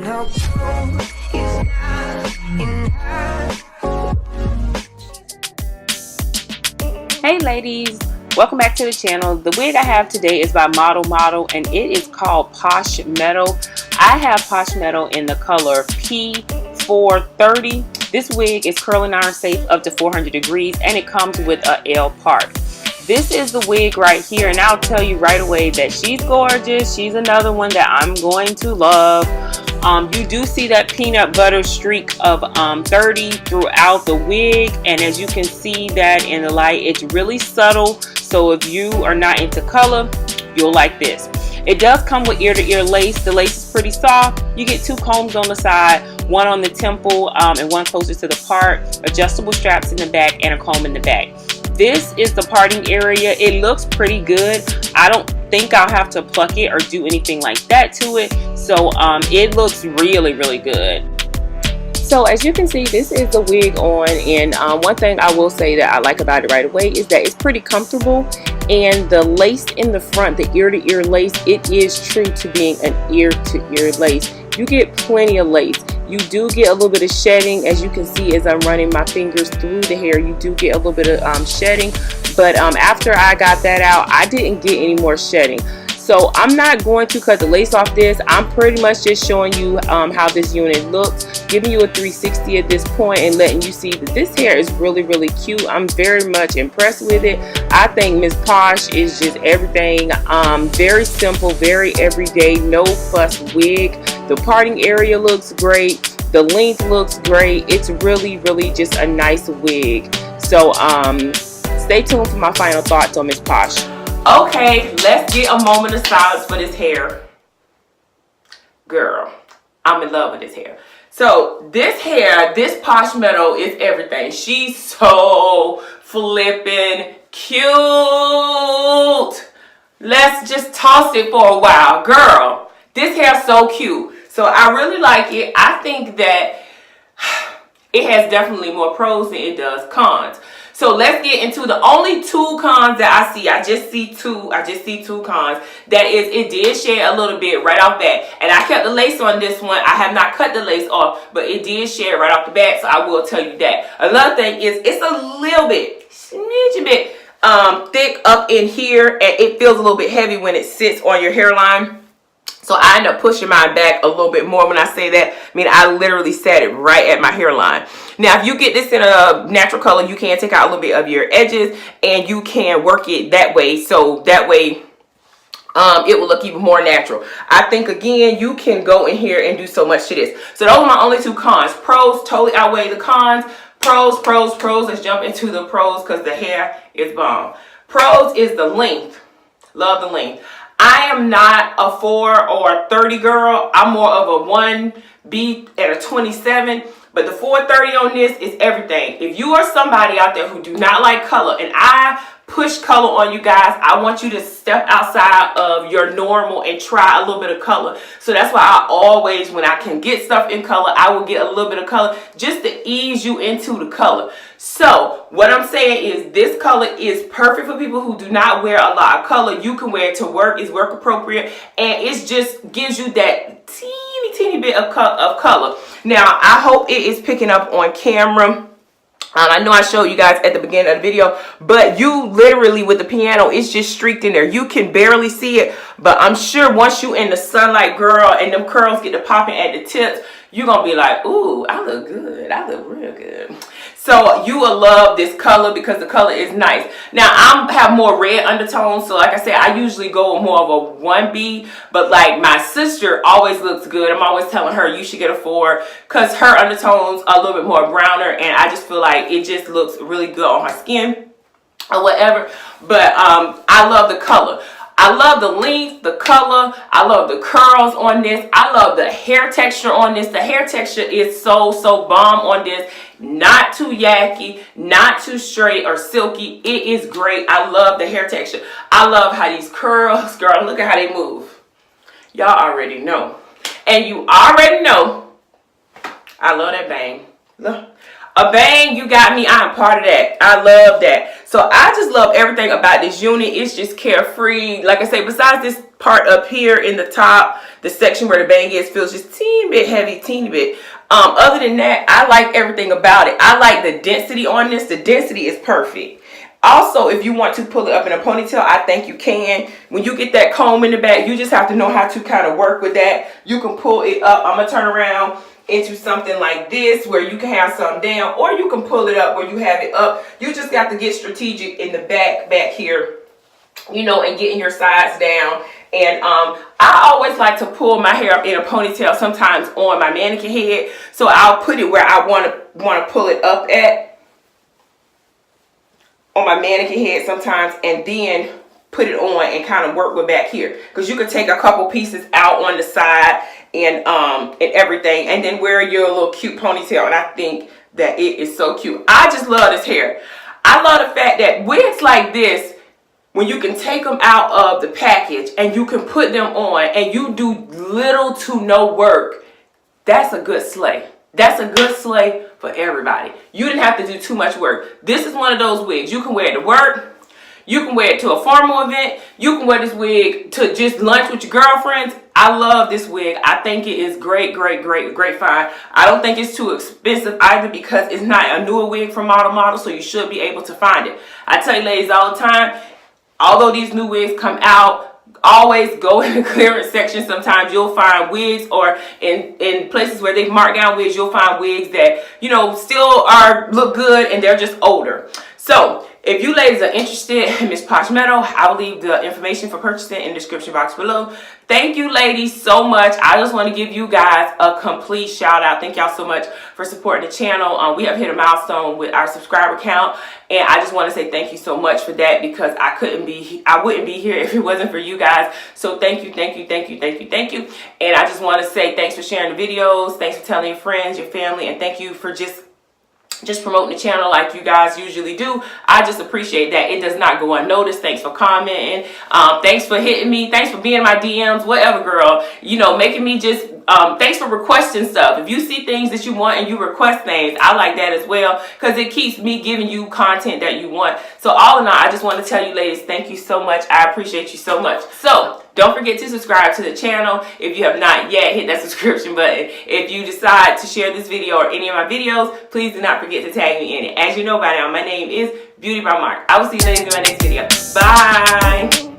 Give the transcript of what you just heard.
no proof is not enough. Hey ladies, welcome back to the channel. The wig I have today is by Model and it is called POSH MEADOW. I have POSH MEADOW in the color P430. This wig is curling iron safe up to 400 degrees and it comes with a L part. This is the wig right here, and I'll tell you right away that she's gorgeous. She's another one that I'm going to love. You do see that peanut butter streak of 30 throughout the wig, and as you can see that in the light, it's really subtle. So if you are not into color, you'll like this. It does come with ear-to-ear lace. The lace is pretty soft. You get 2 combs on the side, one on the temple and one closer to the part, adjustable straps in the back, and a comb in the back. This is the parting area. It looks pretty good. I don't think I'll have to pluck it or do anything like that to it. So it looks really, really good. So as you can see, this is the wig on, and one thing I will say that I like about it right away is that it's pretty comfortable, and the lace in the front, the ear-to-ear lace, it is true to being an ear-to-ear lace. You get plenty of lace. You do get a little bit of shedding, as you can see as I'm running my fingers through the hair. You do get a little bit of shedding, but after I got that out, I didn't get any more shedding. So I'm not going to cut the lace off this. I'm pretty much just showing you how this unit looks, giving you a 360 at this point and letting you see that this hair is really, really cute. I'm very much impressed with it. I think Miss Posh is just everything. Very simple, very everyday, no fuss wig. The parting area looks great. The length looks great. It's really, really just a nice wig. So stay tuned for my final thoughts on Miss Posh. Okay, let's get a moment of silence for this hair. Girl, I'm in love with this hair. So this hair, this POSH MEADOW is everything. She's so flippin' cute. Let's just toss it for a while. Girl, this hair's so cute. So I really like it. I think that it has definitely more pros than it does cons. So let's get into the only 2 cons that I see. I just see two cons. That is, it did shed a little bit right off bat. And I kept the lace on this one. I have not cut the lace off, but it did shed right off the bat, so I will tell you that. Another thing is it's a little bit, smidge bit thick up in here, and it feels a little bit heavy when it sits on your hairline. So I end up pushing mine back a little bit more. When I say that, I mean I literally set it right at my hairline. Now, if you get this in a natural color, you can take out a little bit of your edges and you can work it that way. So that way it will look even more natural. I think, again, you can go in here and do so much to this. So those are my only 2 cons. Pros totally outweigh the cons. Pros. Let's jump into the pros because the hair is bomb. Pros is the length. Love the length. I am not a 4 or a 30 girl. I'm more of a 1B and a 27. But the 430 on this is everything. If you are somebody out there who do not like color, and I push color on you guys, I want you to step outside of your normal and try a little bit of color. So that's why I always, when I can get stuff in color, I will get a little bit of color just to ease you into the color. So what I'm saying is this color is perfect for people who do not wear a lot of color. You can wear it to work. It's work appropriate, and it just gives you that teeny bit of color. Now, I hope it is picking up on camera. I know I showed you guys at the beginning of the video, but you literally, with the piano, it's just streaked in there. You can barely see it, but I'm sure once you in the sunlight, girl, and them curls get to popping at the tips, you're going to be like, ooh, I look good. I look real good. So you will love this color because the color is nice. Now, I have more red undertones. So like I said, I usually go with more of a 1B. But like my sister always looks good. I'm always telling her you should get a 4 because her undertones are a little bit more browner. And I just feel like it just looks really good on her skin or whatever. But I love the color. I love the length, the color. I love the curls on this. I love the hair texture on this. The hair texture is so bomb on this. Not too yucky, not too straight or silky. It is great. I love the hair texture. I love how these curls, girl, look at how they move. Y'all already know. And you already know, I love that bang. Look. A bang, you got me. I'm part of that. I love that. So I just love everything about this unit. It's just carefree. Like I say, besides this part up here in the top, the section where the bang is, feels just teeny bit heavy, teeny bit. Other than that, I like everything about it. I like the density on this. The density is perfect. Also, if you want to pull it up in a ponytail, I think you can. When you get that comb in the back, you just have to know how to kind of work with that. You can pull it up. I'm going to turn around into something like this where you can have some down, or you can pull it up where you have it up. You just got to get strategic in the back here, you know, and getting your sides down. And I always like to pull my hair up in a ponytail sometimes on my mannequin head. So I'll put it where I want to pull it up at on my mannequin head sometimes, and then put it on and kind of work with back here, because you can take a couple pieces out on the side and everything, and then wear your little cute ponytail. And I think that it is so cute. I just love this hair. I love the fact that wigs like this, when you can take them out of the package and you can put them on and you do little to no work, that's a good slay. That's a good slay for everybody. You didn't have to do too much work. This is one of those wigs. You can wear it to work. You can wear it to a formal event. You can wear this wig to just lunch with your girlfriends. I love this wig. I think it is great, great, great, great find. I don't think it's too expensive either, because it's not a newer wig from Model, so you should be able to find it. I tell you ladies all the time, although these new wigs come out, always go in the clearance section. Sometimes you'll find wigs, or in places where they've marked down wigs, you'll find wigs that, you know, still look good and they're just older. So if you ladies are interested in Miss Posh Meadow, I will leave the information for purchasing in the description box below. Thank you ladies so much. I just want to give you guys a complete shout out. Thank y'all so much for supporting the channel. We have hit a milestone with our subscriber count, and I just want to say thank you so much for that, because I wouldn't be here if it wasn't for you guys. So thank you, thank you, thank you, thank you, thank you. And I just want to say thanks for sharing the videos, thanks for telling your friends, your family, and thank you for just promoting the channel like you guys usually do. I just appreciate that. It does not go unnoticed. Thanks for commenting. Thanks for hitting me. Thanks for being in my DMs, whatever, girl. You know, making me just, thanks for requesting stuff. If you see things that you want and you request things, I like that as well, because it keeps me giving you content that you want. So all in all, I just want to tell you ladies, thank you so much. I appreciate you so much. So don't forget to subscribe to the channel if you have not yet. Hit that subscription button. If you decide to share this video or any of my videos, please do not forget to tag me in it. As you know by now, my name is Beauty by Mark. I will see you ladies in my next video. Bye.